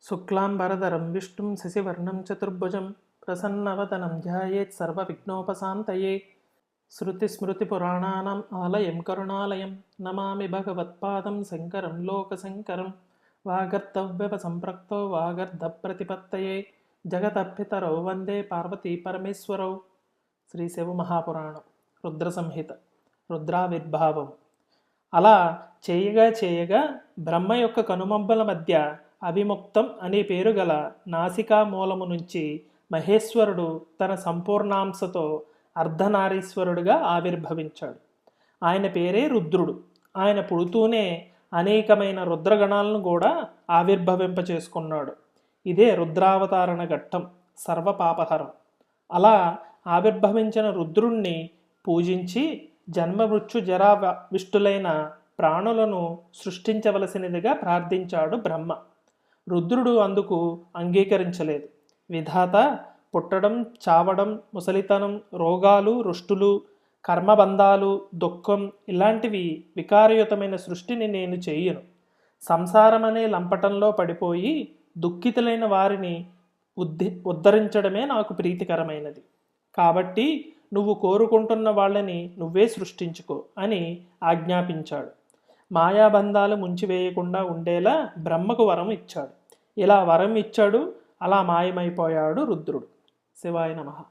శుక్లాంబరధరం విష్ణుం శశివర్ణం చతుర్భుజం ప్రసన్నవదనం ధ్యాయేత్ సర్వవిఘ్నోపశాంతయే. శృతిస్మృతిపురాణానాం ఆలయం కరుణాలయం నమామి భగవత్పాదం శంకరం లోకశంకరం. వాగర్ధవ్యవ సంప్రక్తో వాగర్ధప్రతిపత్తయే జగతఃపితరౌ వందే పార్వతీ పరమేశ్వరౌ. శ్రీ శివ మహాపురాణం రుద్ర సంహిత రుద్రావిర్భావం. అలా చేయగా చేయగా బ్రహ్మ యొక్క కనుమబ్బల మధ్య అవిముక్తం అనే పేరు గల నాసికా మూలము నుంచి మహేశ్వరుడు తన సంపూర్ణాంశతో అర్ధనారీశ్వరుడుగా ఆవిర్భవించాడు. ఆయన పేరే రుద్రుడు. ఆయన పుడుతూనే అనేకమైన రుద్రగణాలను కూడా ఆవిర్భవింపచేసుకున్నాడు. ఇదే రుద్రావతారణ ఘట్టం, సర్వపాపహరం. అలా ఆవిర్భవించిన రుద్రుణ్ణి పూజించి జన్మమృత్యు జరా విష్టులైన ప్రాణులను సృష్టించవలసినదిగా ప్రార్థించాడు బ్రహ్మ. రుద్రుడు అందుకు అంగీకరించలేదు. విధాత, పుట్టడం, చావడం, ముసలితనం, రోగాలు, రుష్టులు, కర్మబంధాలు, దుఃఖం ఇలాంటివి వికారయుతమైన సృష్టిని నేను చెయ్యను. సంసారమనే లంపటంలో పడిపోయి దుఃఖితులైన వారిని ఉద్ధరించడమే నాకు ప్రీతికరమైనది. కాబట్టి నువ్వు కోరుకుంటున్న వాళ్ళని నువ్వే సృష్టించుకో అని ఆజ్ఞాపించాడు. మాయాబంధాలు ముంచివేయకుండా ఉండేలా బ్రహ్మకు వరం ఇచ్చాడు. ఇలా వరం ఇచ్చాడు, అలా మాయమైపోయాడు రుద్రుడు. శివాయ నమః.